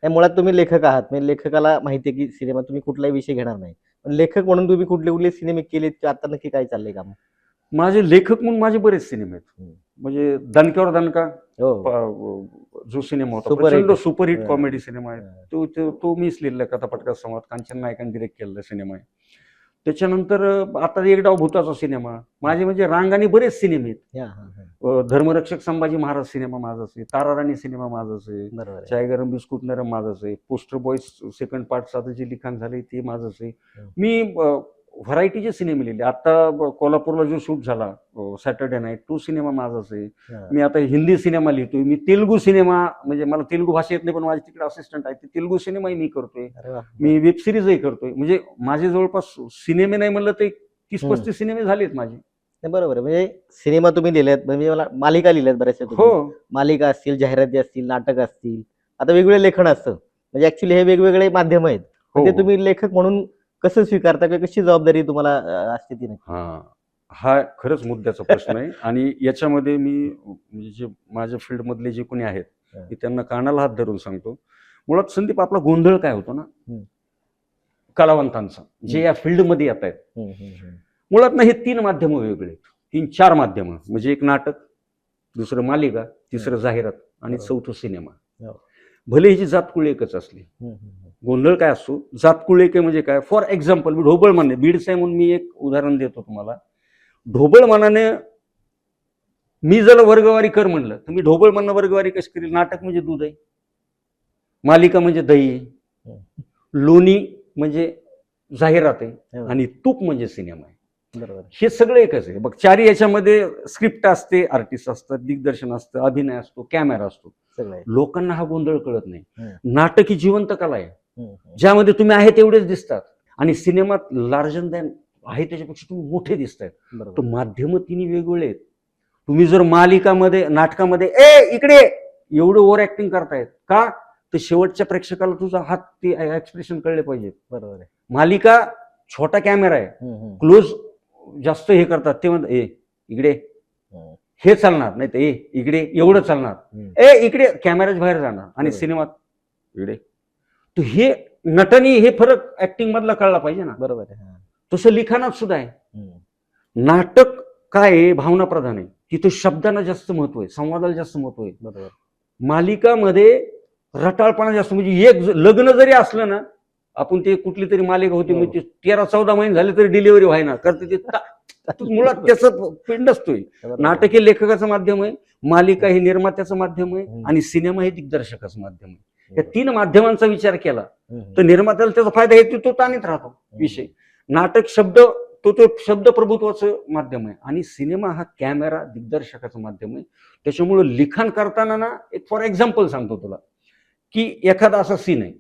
नाही, मुळात तुम्ही लेखक आहात. म्हणजे लेखकाला माहिती आहे, की सिनेमा तुम्ही कुठलाही विषय घेणार नाही. पण लेखक म्हणून तुम्ही कुठले-कुठले सिनेमे केलेत किंवा आता नक्की काय चाललंय काम? माझे लेखक म्हणून माझे बरेच सिनेमे आहेत. हं. म्हणजे दणक्यावर दणका हो. जो सिनेमा होता, सुपरहिट. प्रचंड सुपरहिट हं, कॉमेडी सिनेमा आहे. हं. तो मीच लिहिलेला कथापटका संवाद, कांचन नायकांनी डिरेक्ट केलेला सिनेमा आहे. त्याच्यानंतर आता एक डाव भूताचा सिनेमा. माझे म्हणजे रांगाने बरेच सिनेमे आहेत. हां, हां, हां. धर्मरक्षक संभाजी महाराज सिनेमा माझाच आहे. ताराराणी सिनेमा माझाच आहे. बरोबर आहे. चाय गरम बिस्कुट नरम माझंच आहे. पोस्टर बॉयज सेकंड पार्टचं जे लिखाण झालंय ते माझंच आहे. हं. मी व्हरायटीचे सिनेमे लिहिले. आता कोल्हापूरला जो शूट झाला सॅटर्डे नाईट, तो सिनेमा माझाच आहे. हां. मी आता हिंदी सिनेमा लिहितोय. मी तेलुगू सिनेमा, म्हणजे मला तेलुगू भाषा येत नाही, पण माझे तिकडे असिस्टंट आहे, ते तेलुगू सिनेमाही मी करतोय. अरे वाह! मी वेब सिरीजही करतोय. म्हणजे माझे जवळपास सिनेमे नाही म्हणलं तर 30-35 सिनेमे झालेत माझे. नाही, बरोबर आहे. म्हणजे सिनेमा तुम्ही लिहिलेत, म्हणजे मला मालिका लिहिल्यात बऱ्याचशा तुम्ही. हो. मालिका असतील, जाहिराती असतील, नाटक असतील. आता वेगवेगळे लेखन असतं. म्हणजे ऍक्च्युली हे वेगवेगळे माध्यम आहेत. हो, ते हो. तुम्ही लेखक म्हणून कसं स्वीकारता किंवा कशी जबाबदारी तुम्हाला असते ती नक्की? हा खरंच मुद्द्याचा प्रश्न आहे. आणि याच्यामध्ये मी म्हणजे जे माझ्या फील्डमधले जे कोणी आहेत, मी त्यांना कानाला हात धरून सांगतो. मुळात संदीप, आपला गोंधळ काय होतो ना कलावंतांचा, जे या फील्डमध्ये येत आहेत. मुळात ना हे 3 माध्यमं वेगळे आहेत. 3-4 माध्यमं. म्हणजे एक नाटक, दुसरं मालिका, तिसरं जाहिरात आणि चौथं सिनेमा. हो. भले ह्याची जातकुळ एकच असली. गोंधळ काय असतो, जातकुळ एक म्हणजे काय, फॉर एक्झाम्पल मी ढोबळ माने बीडचा आहे म्हणून मी एक उदाहरण देतो तुम्हाला. ढोबळ मानाने मी जर वर्गवारी कर म्हणलं तर मी ढोबळ मानणं वर्गवारी कशी करेल? नाटक म्हणजे दूध आहे, मालिका म्हणजे दही आहे, लोणी म्हणजे जाहिरात आहे, आणि तूप म्हणजे सिनेमा आहे. बरोबर. हे सगळं एकच आहे. बघ, 4 याच्यामध्ये स्क्रिप्ट असते, आर्टिस्ट असतात, दिग्दर्शन असतं, अभिनय असतो, कॅमेरा असतो. लोकांना हा गोंधळ कळत नाही. नाटक ही जिवंत कला आहे, ज्यामध्ये तुम्ही आहे तेवढेच दिसतात, आणि सिनेमात लार्जन दॅन आहे त्याच्यापेक्षा तुम्ही मोठे दिसतायत. तर माध्यम 3 वेगवेगळे आहेत. तुम्ही जर मालिकामध्ये, नाटकामध्ये इकडे एवढं ओव्हर ऍक्टिंग करतायत का, तर शेवटच्या प्रेक्षकाला तुझा हात, ते एक्सप्रेशन कळले पाहिजेत. बरोबर आहे. मालिका छोटा कॅमेरा आहे, क्लोज जास्त हे करतात, ते म्हणतात इकडे हे चालणार नाही, तर इकडे एवढं चालणार, इकडे कॅमेराच्या बाहेर जाणार, आणि सिनेमात इकडे. तर हे नटनी हे फरक ऍक्टिंग मधला कळला पाहिजे ना. बरोबर आहे. तसं लिखाणात सुद्धा आहे. नाटक काय आहे, भावना प्रधान आहे. तिथे शब्दांना जास्त महत्व आहे, संवादाला जास्त महत्व आहे. बरोबर. मालिकामध्ये रटाळपणा जास्त. म्हणजे एक लग्न जरी असलं ना, आपण ते कुठली तरी मालिका होती, म्हणजे 13-14 महिने झाले तरी डिलिव्हरी व्हायना, करते ते मुळात त्याचं पिंड असतोय. नाटक हे लेखकाचं माध्यम आहे, मालिका हे निर्मात्याचं माध्यम आहे, आणि सिनेमा हे दिग्दर्शकाचं माध्यम आहे. या 3 माध्यमांचा विचार केला तर निर्मात्याला त्याचा फायदा आहे, तो ताणीत राहतो विषय. नाटक तो शब्द प्रभुत्वाचं माध्यम आहे, आणि सिनेमा हा कॅमेरा दिग्दर्शकाचं माध्यम आहे. त्याच्यामुळं लिखाण करताना ना, एक फॉर एक्झाम्पल सांगतो तुला, की एखादा असा सीन आहे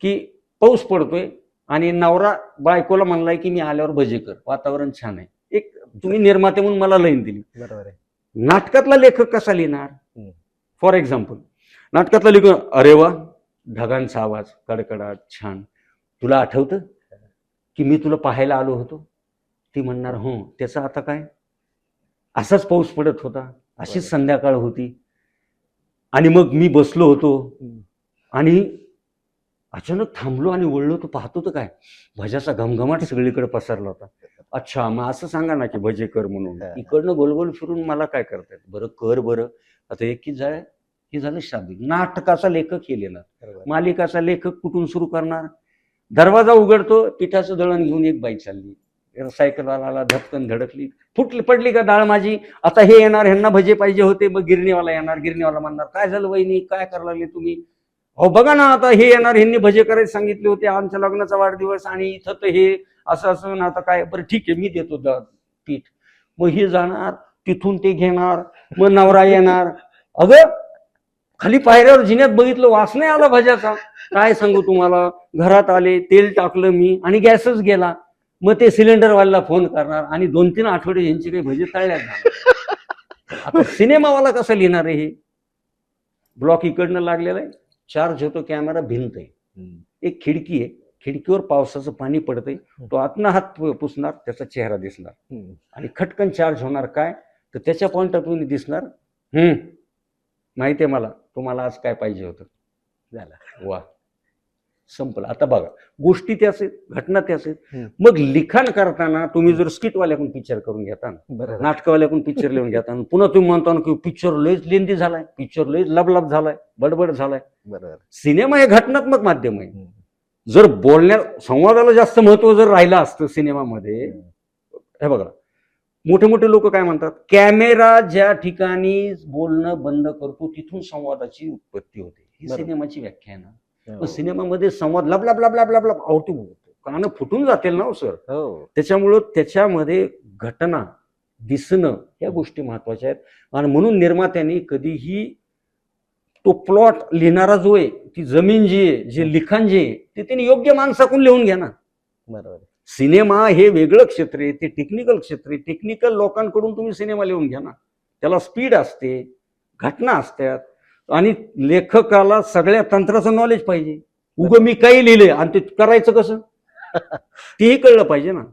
की पाऊस पडतोय आणि नवरा बायकोला म्हणलाय की मी आल्यावर भजे कर, वातावरण छान आहे. एक तुम्ही निर्माते म्हणून मला लाईन दिली. बरोबर आहे. नाटकातला लेखक कसा लिहिणार? फॉर एक्झाम्पल, नाटकातला लेखक, अरे वा, ढगांचा आवाज, कडकडाट, छान, तुला आठवतं की मी तुला पाहायला आलो होतो? ती म्हणणार हो. त्याचा आता काय, असाच पाऊस पडत होता, अशीच संध्याकाळ होती, आणि मग मी बसलो होतो, आणि अचानक थांबलो आणि वळलो, तर पाहतो तर काय, भज्याचा घमघमाट सगळीकडे पसरला होता. अच्छा, मग असं सांगा ना की भजे कर म्हणून. इकडनं गोलगोल फिरून मला काय करतायत? बरं कर, बरं आता एक की जाय, हे झालं शाब्दिक. नाटकाचा लेखक हे लिहिणार. मालिकाचा लेखक कुठून सुरू करणार? दरवाजा उघडतो, पिठाचं दळण घेऊन एक बाई चालली, सायकलवाला धपकन धडकली, पडली का डाळ माझी, आता हे येणार, ह्यांना भजे पाहिजे होते. मग गिरणीवाला येणार, गिरणीवाला म्हणणार, काय झालं वहिनी, काय करायला लागले तुम्ही? अहो बघा ना, आता हे येणार, ह्यांनी भजे करायला सांगितले होते, आमच्या लग्नाचा वाढदिवस, आणि इथं तर हे असं ना, आता काय, बरं ठीक आहे, मी देतो पीठ. मग हे जाणार, तिथून ते घेणार, मग नवरा येणार. अगं खाली पायऱ्यावर जिन्यात बघितलं, वास नाही आला भज्याचा. काय सांगू तुम्हाला, घरात आले, तेल टाकलं मी, आणि गॅसच गेला. मग ते सिलेंडरवाल्याला फोन करणार, आणि 2-3 आठवडे यांची काही भजी तळल्यात. आता सिनेमावाला कसं लिहिणार आहे? हे ब्लॉक इकडनं लागलेला आहे, चार्ज होतो कॅमेरा, भिंत आहे, एक खिडकी आहे, खिडकीवर पावसाचं पाणी पडतंय, तो आतनं हात पुसणार, त्याचा चेहरा दिसणार, आणि खटकन चार्ज होणार. काय तर त्याच्या पॉइंट ऑफ व्ह्यूने दिसणार, माहिती आहे मला, तुम्हाला आज काय पाहिजे होतं. झालं. वा, संपलं. आता बघा, गोष्टी त्याच आहेत, घटना त्याच आहेत. हम्म. मग लिखाण करताना तुम्ही जर स्किटवाल्याकडून पिक्चर करून घेता ना, बरोबर. नाटकवाल्याकडून पिक्चर लिहून घेता ना, पुन्हा तुम्ही म्हणता ना की पिक्चर लयच लेंदी झालाय, पिक्चर लयच लबलब झालाय, बडबड झालाय. बरोबर. सिनेमा हे घटनात्मक माध्यम आहे. हम्म. जर संवादाला जास्त महत्व जर राहिलं असतं सिनेमामध्ये, हे बघा, मोठे मोठे लोक काय म्हणतात, कॅमेरा ज्या ठिकाणी बोलणं बंद करतो तिथून संवादाची उत्पत्ती होते. ही बरोबर. सिनेमाची व्याख्या आहे ना. हो. मग सिनेमामध्ये संवाद लबलब लबलब लबलब आवतो, कानं फुटून जातील ना सर. हो. त्याच्यामुळं त्याच्यामध्ये घटना दिसणं या गोष्टी महत्वाच्या आहेत. आणि म्हणून निर्मात्यांनी कधीही तो प्लॉट लिहिणारा जो आहे, ती जमीन जी आहे, जे लिखाण जे आहे, ते त्यांनी योग्य माणसाकडून लिहून घ्या ना. बरोबर. सिनेमा हे वेगळं क्षेत्र आहे, ते टेक्निकल क्षेत्र आहे. टेक्निकल लोकांकडून तुम्ही सिनेमा लिहून घ्या ना. त्याला स्पीड असते, घटना असतात, आणि लेखकाला सगळ्या तंत्राचं नॉलेज पाहिजे. मी काही लिहिलंय आणि ते करायचं कसं तेही कळलं पाहिजे ना.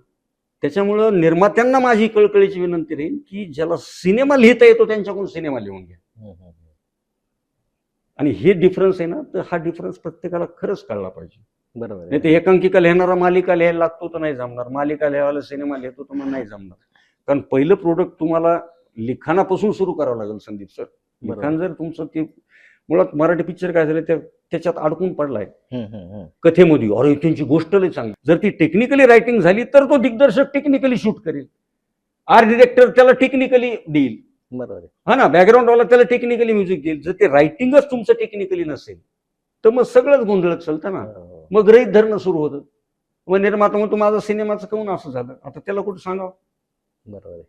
त्याच्यामुळं निर्मात्यांना माझी कळकळीची विनंती राहील की ज्याला सिनेमा लिहिता येतो त्यांच्याकडून सिनेमा लिहून घ्या. आणि हे डिफरन्स आहे ना, तर हा डिफरन्स प्रत्येकाला खरंच कळला पाहिजे. बरोबर. नाही तर एकांकिका लिहिणारा मालिका लिहायला लागतो तर नाही जमणार, मालिका लिहायला सिनेमा लिहितो तर मग नाही जमणार. कारण पहिलं प्रोडक्ट तुम्हाला लिखाणापासून सुरू करावं लागेल संदीप सर. लिखाण जर तुमचं ते मुळात मराठी पिक्चर काय झालं त्याच्यात अडकून पडलाय कथेमध्ये, अरे त्यांची गोष्ट लय चांगली. जर ती टेक्निकली रायटिंग झाली तर तो दिग्दर्शक टेक्निकली शूट करेल, आर्ट डिरेक्टर त्याला टेक्निकली देईल, बरोबर. हा ना, बॅकग्राऊंड वाला त्याला टेक्निकली म्युझिक देईल. जर ते रायटिंगच तुमचं टेक्निकली नसेल तर मग सगळंच गोंधळत चालतं ना. मग गृहीत धरणं सुरू होतं. मग निर्माता म्हणतो माझा सिनेमाचं काहून असं झालं, आता त्याला कुठं सांगावं. बरोबर.